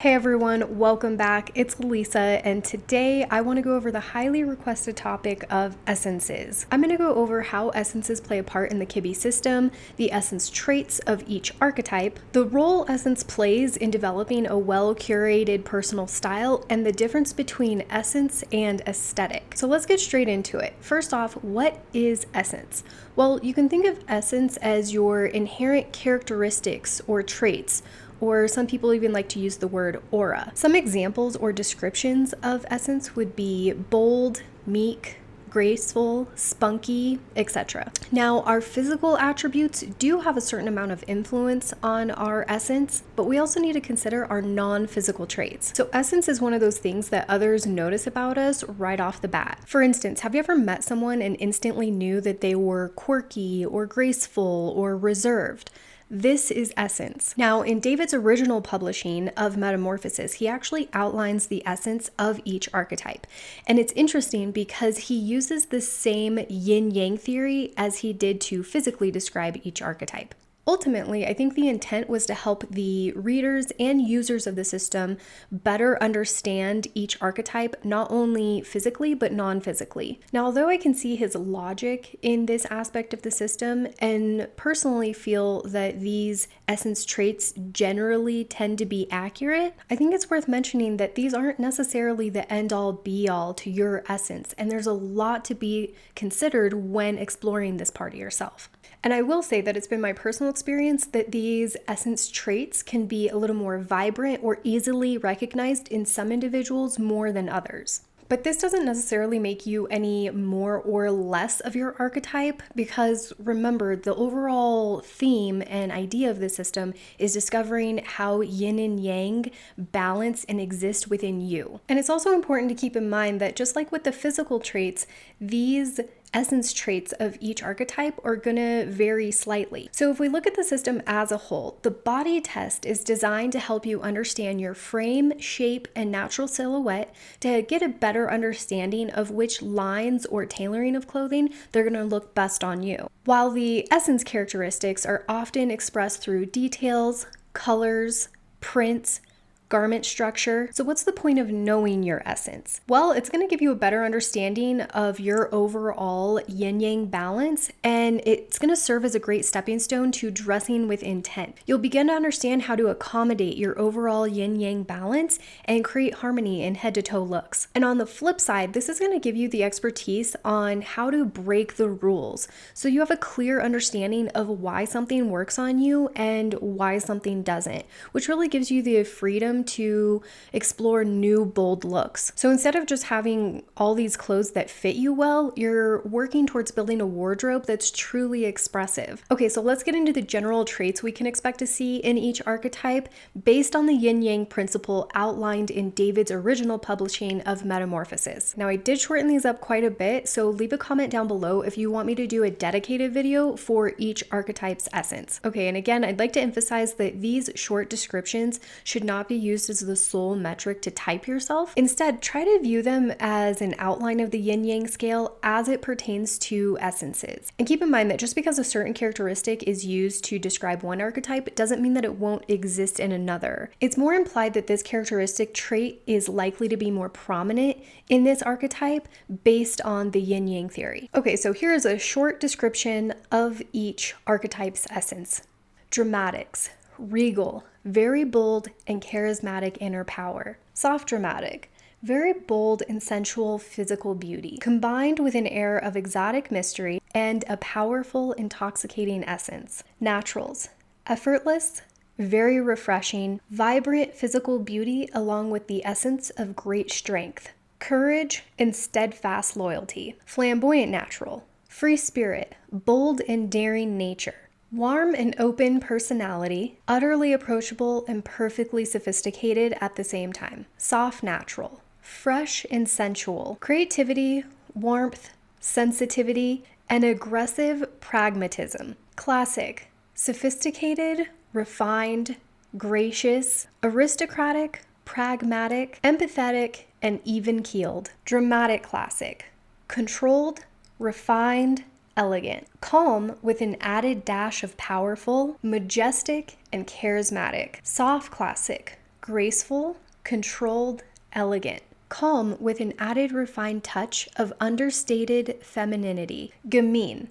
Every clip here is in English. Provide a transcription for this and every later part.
Hey everyone, welcome back. It's Elyssa, and today I want to go over the highly requested topic of essences. I'm going to go over how essences play a part in the Kibbe system, the essence traits of each archetype, the role essence plays in developing a well-curated personal style, and the difference between essence and aesthetic. So let's get straight into it. First off, what is essence? Well, you can think of essence as your inherent characteristics or traits, or some people even like to use the word aura. Some examples or descriptions of essence would be bold, meek, graceful, spunky, etc. Now, our physical attributes do have a certain amount of influence on our essence, but we also need to consider our non-physical traits. So essence is one of those things that others notice about us right off the bat. For instance, have you ever met someone and instantly knew that they were quirky or graceful or reserved? This is essence. Now, in David's original publishing of Metamorphosis, he actually outlines the essence of each archetype. And it's interesting because he uses the same yin-yang theory as he did to physically describe each archetype. Ultimately, I think the intent was to help the readers and users of the system better understand each archetype, not only physically, but non-physically. Now, although I can see his logic in this aspect of the system and personally feel that these essence traits generally tend to be accurate, I think it's worth mentioning that these aren't necessarily the end-all be-all to your essence, and there's a lot to be considered when exploring this part of yourself. And I will say that it's been my personal experience that these essence traits can be a little more vibrant or easily recognized in some individuals more than others. But this doesn't necessarily make you any more or less of your archetype, because remember, the overall theme and idea of the system is discovering how yin and yang balance and exist within you. And it's also important to keep in mind that just like with the physical traits, these essence traits of each archetype are going to vary slightly. So if we look at the system as a whole, the body test is designed to help you understand your frame, shape, and natural silhouette to get a better understanding of which lines or tailoring of clothing they're going to look best on you. While the essence characteristics are often expressed through details, colors, prints, garment structure. So what's the point of knowing your essence? Well, it's going to give you a better understanding of your overall yin-yang balance, and it's going to serve as a great stepping stone to dressing with intent. You'll begin to understand how to accommodate your overall yin-yang balance and create harmony in head-to-toe looks. And on the flip side, this is going to give you the expertise on how to break the rules, so you have a clear understanding of why something works on you and why something doesn't, which really gives you the freedom to explore new bold looks. So instead of just having all these clothes that fit you well, you're working towards building a wardrobe that's truly expressive. Okay, so let's get into the general traits we can expect to see in each archetype based on the yin-yang principle outlined in David's original publishing of Metamorphosis. Now, I did shorten these up quite a bit, so leave a comment down below if you want me to do a dedicated video for each archetype's essence. Okay, and again, I'd like to emphasize that these short descriptions should not be used as the sole metric to type yourself. Instead, try to view them as an outline of the yin-yang scale as it pertains to essences. And keep in mind that just because a certain characteristic is used to describe one archetype doesn't mean that it won't exist in another. It's more implied that this characteristic trait is likely to be more prominent in this archetype based on the yin-yang theory. Okay, so here is a short description of each archetype's essence. Dramatics, regal, very bold and charismatic inner power. Soft dramatic, very bold and sensual physical beauty, combined with an air of exotic mystery and a powerful, intoxicating essence. Naturals, effortless, very refreshing, vibrant physical beauty along with the essence of great strength. Courage and steadfast loyalty. Flamboyant natural, free spirit, bold and daring nature. Warm and open personality, utterly approachable and perfectly sophisticated at the same time. Soft natural, fresh and sensual. Creativity, warmth, sensitivity, and aggressive pragmatism. Classic, sophisticated, refined, gracious, aristocratic, pragmatic, empathetic, and even-keeled. Dramatic classic, controlled, refined, elegant, calm with an added dash of powerful, majestic, and charismatic. Soft classic, graceful, controlled, elegant. Calm with an added refined touch of understated femininity. Gamine,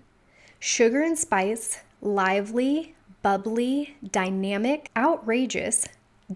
sugar and spice, lively, bubbly, dynamic, outrageous,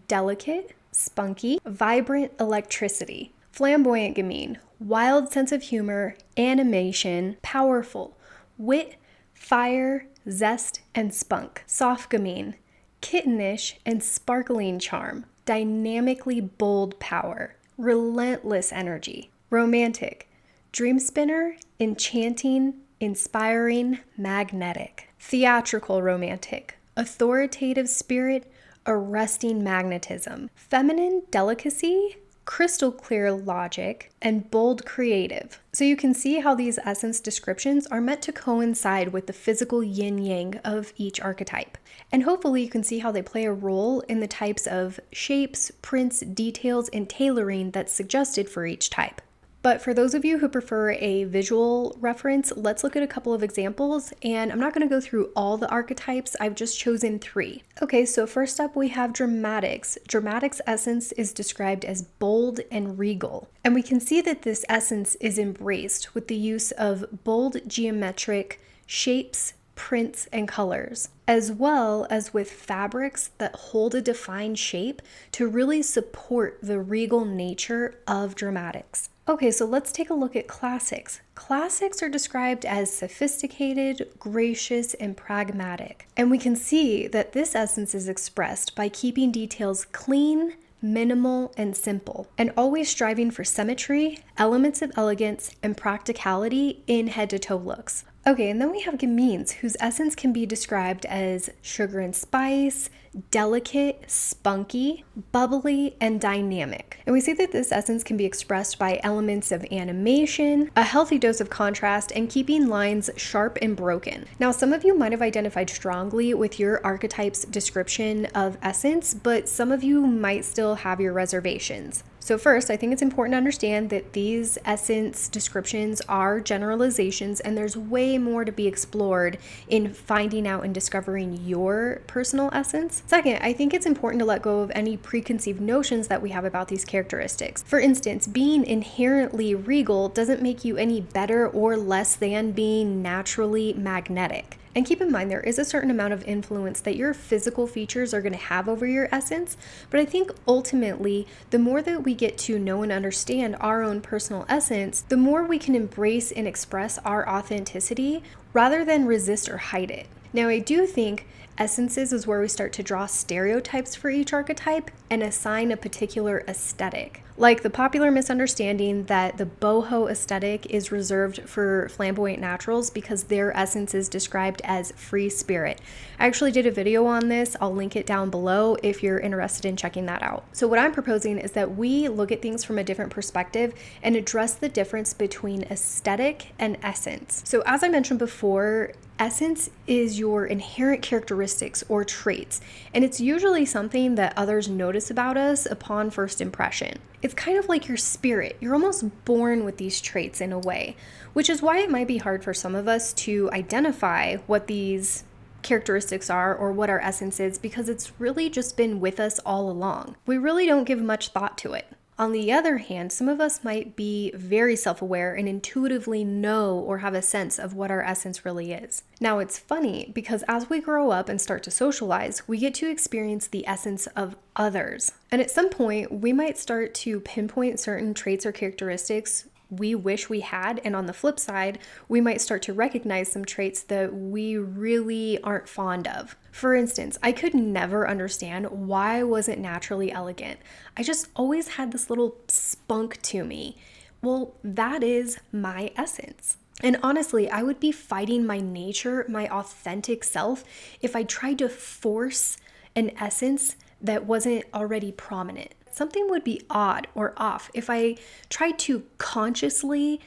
delicate, spunky, vibrant electricity. Flamboyant gamine, wild sense of humor, animation, powerful, wit, fire, zest, and spunk. Soft gamine, kittenish and sparkling charm, dynamically bold power, relentless energy. Romantic, dream spinner, enchanting, inspiring, magnetic. Theatrical romantic, authoritative spirit, arresting magnetism. Feminine delicacy, crystal clear logic, and bold creative. So you can see how these essence descriptions are meant to coincide with the physical yin-yang of each archetype. And hopefully you can see how they play a role in the types of shapes, prints, details, and tailoring that's suggested for each type. But for those of you who prefer a visual reference, let's look at a couple of examples, and I'm not going to go through all the archetypes, I've just chosen 3. Okay, so first up we have dramatics. Dramatics essence is described as bold and regal, and we can see that this essence is embraced with the use of bold geometric shapes, prints, and colors, as well as with fabrics that hold a defined shape to really support the regal nature of dramatics. Okay, so let's take a look at classics. Classics are described as sophisticated, gracious, and pragmatic. And we can see that this essence is expressed by keeping details clean, minimal, and simple, and always striving for symmetry, elements of elegance, and practicality in head-to-toe looks. Okay, and then we have gamines, whose essence can be described as sugar and spice, delicate, spunky, bubbly, and dynamic. And we see that this essence can be expressed by elements of animation, a healthy dose of contrast, and keeping lines sharp and broken. Now, some of you might have identified strongly with your archetype's description of essence, but some of you might still have your reservations. So first, I think it's important to understand that these essence descriptions are generalizations, and there's way more to be explored in finding out and discovering your personal essence. Second, I think it's important to let go of any preconceived notions that we have about these characteristics. For instance, being inherently regal doesn't make you any better or less than being naturally magnetic. And keep in mind, there is a certain amount of influence that your physical features are going to have over your essence, but I think ultimately, the more that we get to know and understand our own personal essence, the more we can embrace and express our authenticity rather than resist or hide it. Now, I do think essences is where we start to draw stereotypes for each archetype and assign a particular aesthetic. Like the popular misunderstanding that the boho aesthetic is reserved for flamboyant naturals because their essence is described as free spirit. I actually did a video on this. I'll link it down below if you're interested in checking that out. So what I'm proposing is that we look at things from a different perspective and address the difference between aesthetic and essence. So as I mentioned before, essence is your inherent characteristics or traits, and it's usually something that others notice about us upon first impression. It's kind of like your spirit. You're almost born with these traits in a way, which is why it might be hard for some of us to identify what these characteristics are or what our essence is, because it's really just been with us all along. We really don't give much thought to it. On the other hand, some of us might be very self-aware and intuitively know or have a sense of what our essence really is. Now, it's funny because as we grow up and start to socialize, we get to experience the essence of others. And at some point, we might start to pinpoint certain traits or characteristics we wish we had, and on the flip side, we might start to recognize some traits that we really aren't fond of. For instance, I could never understand why I wasn't naturally elegant. I just always had this little spunk to me. Well, that is my essence. And honestly, I would be fighting my nature, my authentic self, if I tried to force an essence that wasn't already prominent. Something would be odd or off if I tried to consciously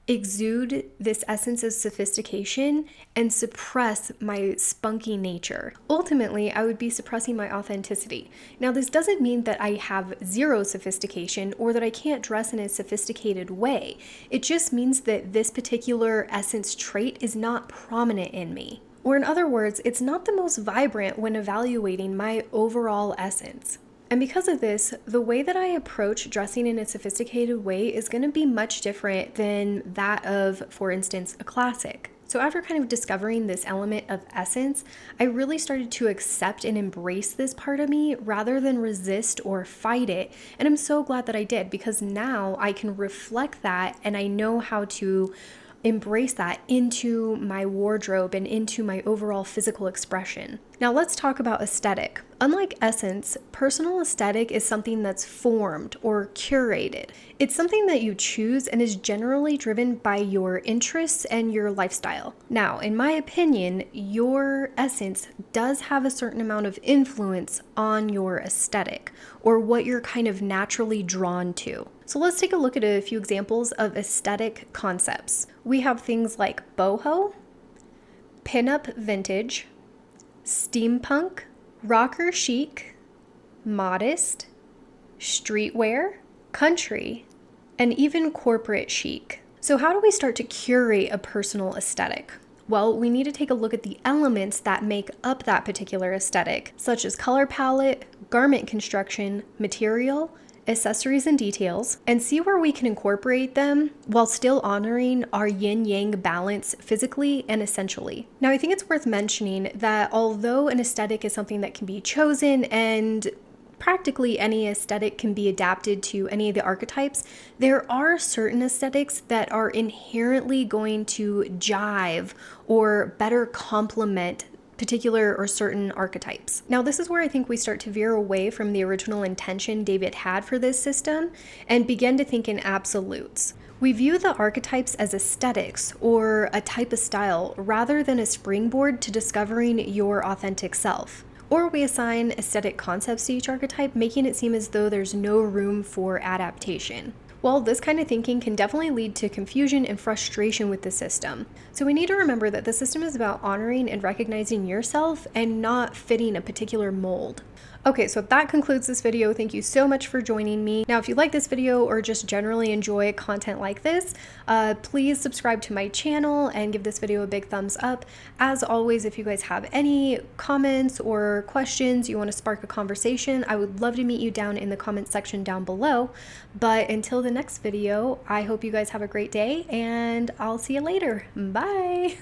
exude this essence of sophistication and suppress my spunky nature. Ultimately, I would be suppressing my authenticity. Now, this doesn't mean that I have zero sophistication or that I can't dress in a sophisticated way. It just means that this particular essence trait is not prominent in me. Or in other words, it's not the most vibrant when evaluating my overall essence. And because of this, the way that I approach dressing in a sophisticated way is going to be much different than that of, for instance, a classic. So after kind of discovering this element of essence, I really started to accept and embrace this part of me rather than resist or fight it. And I'm so glad that I did, because now I can reflect that and I know how to embrace that into my wardrobe and into my overall physical expression. Now let's talk about aesthetic. Unlike essence, personal aesthetic is something that's formed or curated. It's something that you choose and is generally driven by your interests and your lifestyle. Now, in my opinion, your essence does have a certain amount of influence on your aesthetic or what you're kind of naturally drawn to. So let's take a look at a few examples of aesthetic concepts. We have things like boho, pinup vintage, steampunk, rocker chic, modest, streetwear, country, and even corporate chic. So how do we start to curate a personal aesthetic? Well, we need to take a look at the elements that make up that particular aesthetic, such as color palette, garment construction, material, accessories and details, and see where we can incorporate them while still honoring our yin-yang balance physically and essentially. Now, I think it's worth mentioning that although an aesthetic is something that can be chosen and practically any aesthetic can be adapted to any of the archetypes, there are certain aesthetics that are inherently going to jive or better complement particular or certain archetypes. Now, this is where I think we start to veer away from the original intention David had for this system and begin to think in absolutes. We view the archetypes as aesthetics or a type of style rather than a springboard to discovering your authentic self. Or we assign aesthetic concepts to each archetype, making it seem as though there's no room for adaptation. Well, this kind of thinking can definitely lead to confusion and frustration with the system. So we need to remember that the system is about honoring and recognizing yourself and not fitting a particular mold. Okay, so that concludes this video. Thank you so much for joining me. Now, if you like this video or just generally enjoy content like this, please subscribe to my channel and give this video a big thumbs up. As always, if you guys have any comments or questions, you want to spark a conversation, I would love to meet you down in the comment section down below. But until the next video, I hope you guys have a great day and I'll see you later. Bye.